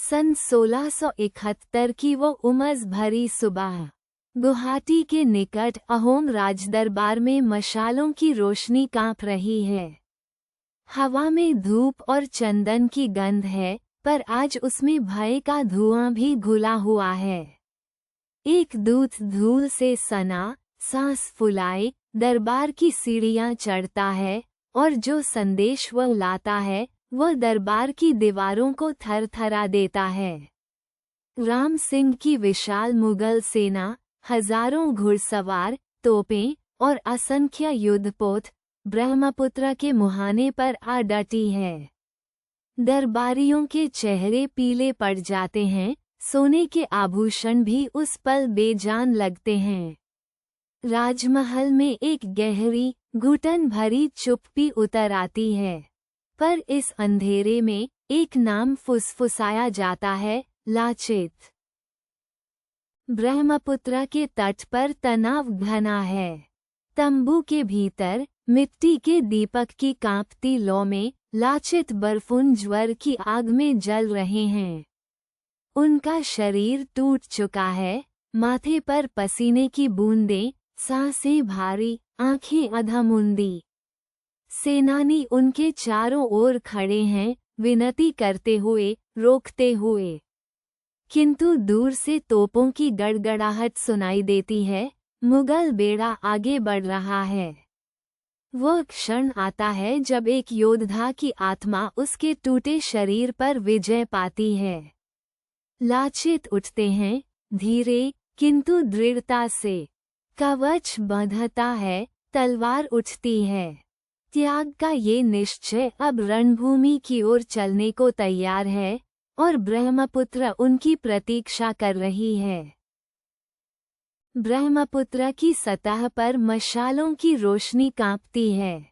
सन 1671 की वो उमस भरी सुबह गुवाहाटी के निकट अहोम राजदरबार में मशालों की रोशनी कांप रही है। हवा में धूप और चंदन की गंध है, पर आज उसमें भय का धुआं भी घुला हुआ है। एक दूत धूल से सना, सांस फुलाए, दरबार की सीढ़ियां चढ़ता है, और जो संदेश वह लाता है वह दरबार की दीवारों को थरथरा देता है। राम सिंह की विशाल मुगल सेना, हजारों घुड़सवार, तोपें और असंख्य युद्धपोत ब्रह्मपुत्र के मुहाने पर आ डटी है। दरबारियों के चेहरे पीले पड़ जाते हैं, सोने के आभूषण भी उस पल बेजान लगते हैं। राजमहल में एक गहरी, घुटन भरी चुप्पी उतर आती है। पर इस अंधेरे में एक नाम फुसफुसाया जाता है, लाचित। ब्रह्मपुत्र के तट पर तनाव घना है। तंबू के भीतर मिट्टी के दीपक की कांपती लौ में लाचित बर्फुन ज्वर की आग में जल रहे हैं। उनका शरीर टूट चुका है, माथे पर पसीने की बूंदें, सांसें भारी, आंखें अधमुंदी। सेनानी उनके चारों ओर खड़े हैं, विनती करते हुए, रोकते हुए। किंतु दूर से तोपों की गड़गड़ाहट सुनाई देती है। मुगल बेड़ा आगे बढ़ रहा है। वह क्षण आता है जब एक योद्धा की आत्मा उसके टूटे शरीर पर विजय पाती है। लाचित उठते हैं, धीरे किंतु दृढ़ता से। कवच बंधता है, तलवार उठती है। त्याग का ये निश्चय अब रणभूमि की ओर चलने को तैयार है, और ब्रह्मपुत्र उनकी प्रतीक्षा कर रही है। ब्रह्मपुत्र की सतह पर मशालों की रोशनी कांपती है।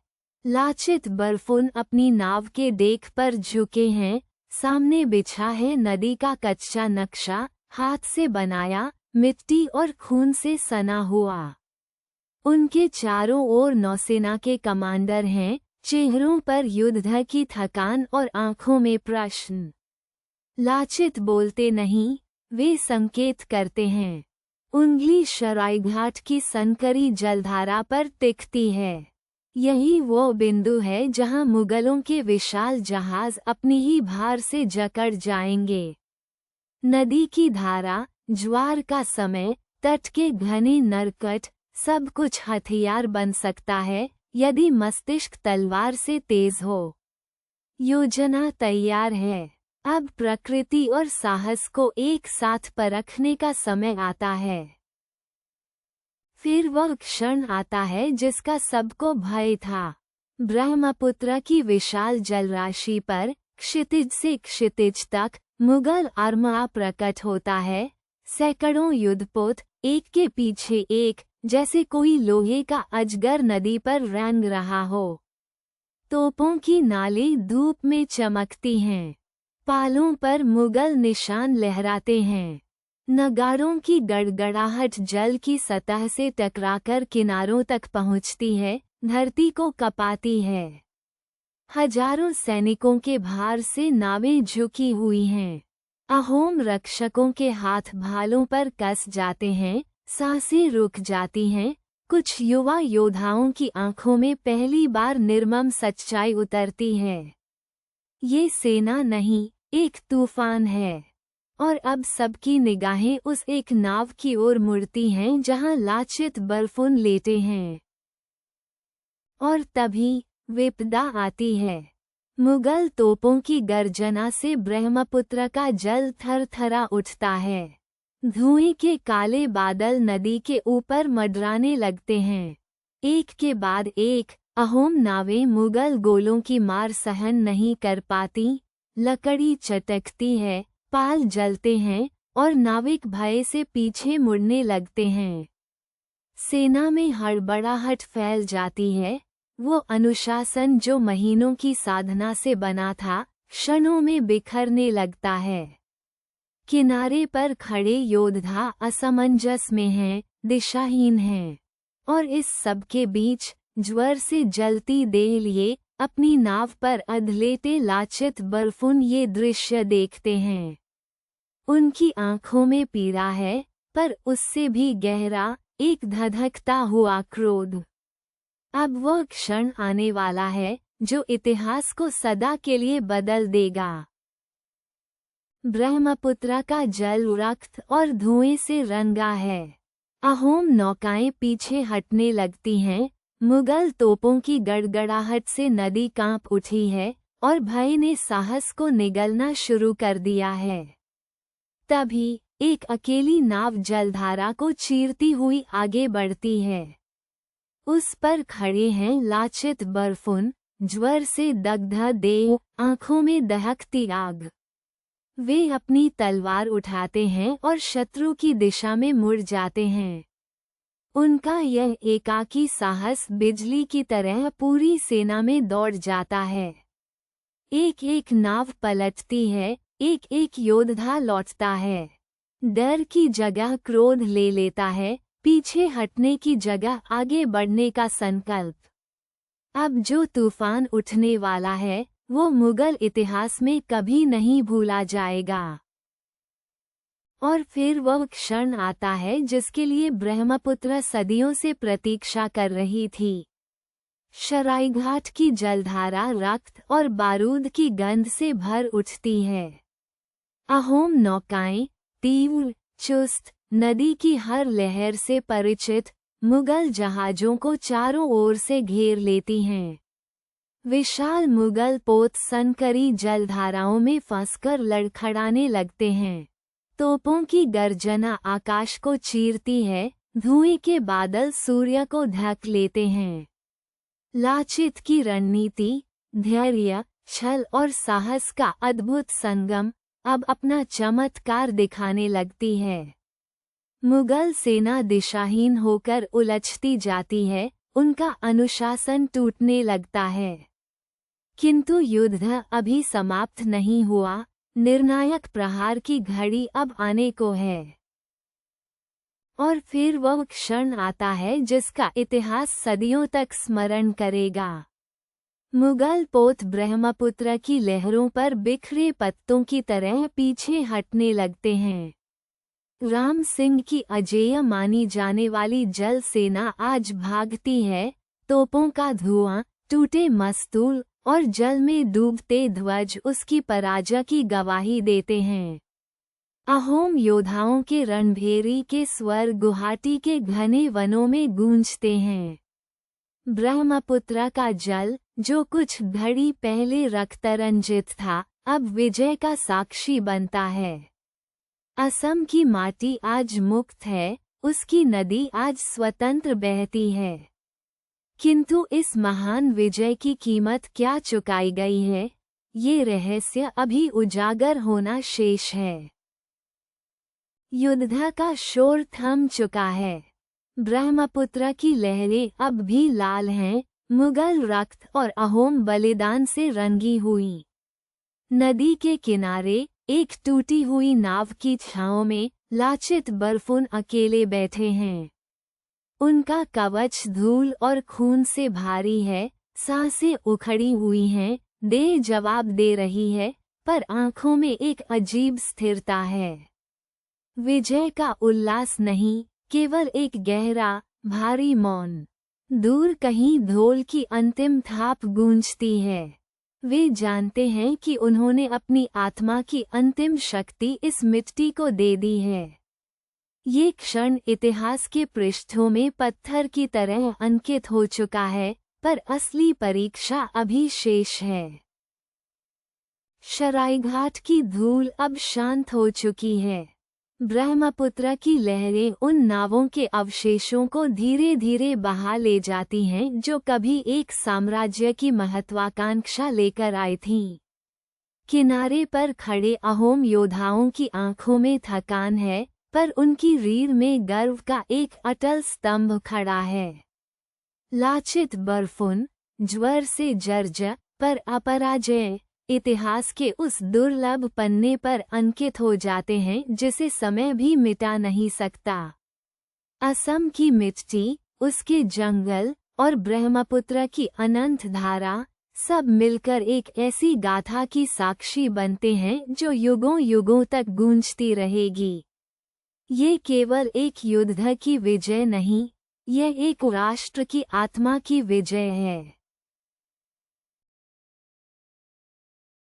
लाचित बर्फुन अपनी नाव के डेक पर झुके हैं, सामने बिछा है नदी का कच्चा नक्शा, हाथ से बनाया, मिट्टी और खून से सना हुआ। उनके चारों ओर नौसेना के कमांडर हैं, चेहरों पर युद्ध की थकान और आंखों में प्रश्न। लाचित बोलते नहीं, वे संकेत करते हैं। उंगली शराइघाट की सनकरी जलधारा पर टिकती है। यही वो बिंदु है जहां मुगलों के विशाल जहाज अपनी ही भार से जकड़ जाएंगे। नदी की धारा, ज्वार का समय, तट के घने नरकट, सब कुछ हथियार बन सकता है, यदि मस्तिष्क तलवार से तेज हो। योजना तैयार है। अब प्रकृति और साहस को एक साथ परखने का समय आता है। फिर वह क्षण आता है जिसका सबको भय था। ब्रह्मपुत्र की विशाल जलराशि पर, क्षितिज से क्षितिज तक, मुगल आर्मा प्रकट होता है। सैकड़ों युद्धपोत, एक के पीछे एक, जैसे कोई लोहे का अजगर नदी पर रेंग रहा हो। तोपों की नालें धूप में चमकती हैं। पालों पर मुगल निशान लहराते हैं। नगाड़ों की गड़गड़ाहट जल की सतह से टकराकर किनारों तक पहुंचती है, धरती को कपाती है। हजारों सैनिकों के भार से नावें झुकी हुई हैं। अहोम रक्षकों के हाथ भालों पर कस जाते हैं, सांसें रुक जाती हैं। कुछ युवा योद्धाओं की आंखों में पहली बार निर्मम सच्चाई उतरती है। ये सेना नहीं, एक तूफान है। और अब सबकी निगाहें उस एक नाव की ओर मुड़ती हैं जहां लाचित बर्फुन लेटे हैं। और तभी विपदा आती है। मुगल तोपों की गर्जना से ब्रह्मपुत्र का जल थरथरा उठता है। धुएं के काले बादल नदी के ऊपर मंडराने लगते हैं। एक के बाद एक अहोम नावें मुगल गोलों की मार सहन नहीं कर पाती। लकड़ी चटकती है, पाल जलते हैं, और नाविक भय से पीछे मुड़ने लगते हैं। सेना में हड़बड़ाहट फैल जाती है। वो अनुशासन जो महीनों की साधना से बना था, क्षणों में बिखरने लगता है। किनारे पर खड़े योद्धा असमंजस में हैं, दिशाहीन हैं। और इस सब के बीच ज्वर से जलती देह लिए अपनी नाव पर अधलेटे लाचित बर्फुन ये दृश्य देखते हैं। उनकी आंखों में पीड़ा है, पर उससे भी गहरा, एक धधकता हुआ क्रोध। अब वह क्षण आने वाला है जो इतिहास को सदा के लिए बदल देगा। ब्रह्मपुत्र का जल रक्त और धुएं से रंगा है। अहोम नौकाएं पीछे हटने लगती हैं, मुगल तोपों की गड़गड़ाहट से नदी कांप उठी है और भय ने साहस को निगलना शुरू कर दिया है। तभी एक अकेली नाव जलधारा को चीरती हुई आगे बढ़ती है। उस पर खड़े हैं लाचित बर्फुन, ज्वर से दग्ध देह, आंखों में दहकती आग। वे अपनी तलवार उठाते हैं और शत्रु की दिशा में मुड़ जाते हैं। उनका यह एकाकी साहस बिजली की तरह पूरी सेना में दौड़ जाता है। एक एक नाव पलटती है, एक एक योद्धा लौटता है। डर की जगह क्रोध ले लेता है, पीछे हटने की जगह आगे बढ़ने का संकल्प। अब जो तूफान उठने वाला है वो मुगल इतिहास में कभी नहीं भूला जाएगा। और फिर वह क्षण आता है जिसके लिए ब्रह्मपुत्र सदियों से प्रतीक्षा कर रही थी। सरायघाट की जलधारा रक्त और बारूद की गंध से भर उठती है। अहोम नौकाएं तीव्र, चुस्त, नदी की हर लहर से परिचित, मुगल जहाजों को चारों ओर से घेर लेती हैं। विशाल मुगल पोत सनकरी जलधाराओं में फंसकर लड़खड़ाने लगते हैं। तोपों की गर्जना आकाश को चीरती है, धुएं के बादल सूर्य को ढक लेते हैं। लाचित की रणनीति, धैर्य, छल और साहस का अद्भुत संगम अब अपना चमत्कार दिखाने लगती है। मुगल सेना दिशाहीन होकर उलझती जाती है, उनका अनुशासन टूटने लगता है। किंतु युद्ध अभी समाप्त नहीं हुआ, निर्णायक प्रहार की घड़ी अब आने को है। और फिर वह क्षण आता है जिसका इतिहास सदियों तक स्मरण करेगा। मुगल पोत ब्रह्मपुत्र की लहरों पर बिखरे पत्तों की तरह पीछे हटने लगते हैं। राम सिंह की अजेय मानी जाने वाली जल सेना आज भागती है, तोपों का धुआं, टूटे मस्तूल और जल में डूबते ध्वज उसकी पराजय की गवाही देते हैं। अहोम योद्धाओं के रणभेरी के स्वर गुवाहाटी के घने वनों में गूंजते हैं। ब्रह्मपुत्र का जल, जो कुछ घड़ी पहले रक्तरंजित था, अब विजय का साक्षी बनता है। असम की माटी आज मुक्त है, उसकी नदी आज स्वतंत्र बहती है। किंतु इस महान विजय की कीमत क्या चुकाई गई है, ये रहस्य अभी उजागर होना शेष है। युद्ध का शोर थम चुका है। ब्रह्मपुत्र की लहरें अब भी लाल हैं, मुगल रक्त और अहोम बलिदान से रंगी हुई। नदी के किनारे एक टूटी हुई नाव की छांव में लाचित बर्फुन अकेले बैठे हैं। उनका कवच धूल और खून से भारी है, सांसें उखड़ी हुई हैं, देह जवाब दे रही है, पर आंखों में एक अजीब स्थिरता है। विजय का उल्लास नहीं, केवल एक गहरा, भारी मौन। दूर कहीं ढोल की अंतिम थाप गूंजती है। वे जानते हैं कि उन्होंने अपनी आत्मा की अंतिम शक्ति इस मिट्टी को दे दी है। ये क्षण इतिहास के पृष्ठों में पत्थर की तरह अंकित हो चुका है, पर असली परीक्षा अभी शेष है। सरायघाट की धूल अब शांत हो चुकी है। ब्रह्मपुत्र की लहरें उन नावों के अवशेषों को धीरे धीरे बहा ले जाती हैं जो कभी एक साम्राज्य की महत्वाकांक्षा लेकर आई थीं। किनारे पर खड़े अहोम योद्धाओं की आंखों में थकान है, पर उनकी रीढ़ में गर्व का एक अटल स्तंभ खड़ा है। लाचित बर्फुन, ज्वर से जर्जर पर अपराजय, इतिहास के उस दुर्लभ पन्ने पर अंकित हो जाते हैं जिसे समय भी मिटा नहीं सकता। असम की मिट्टी, उसके जंगल और ब्रह्मपुत्र की अनंत धारा सब मिलकर एक ऐसी गाथा की साक्षी बनते हैं जो युगों युगों तक गूंजती रहेगी। ये केवल एक युद्ध की विजय नहीं, यह एक राष्ट्र की आत्मा की विजय है।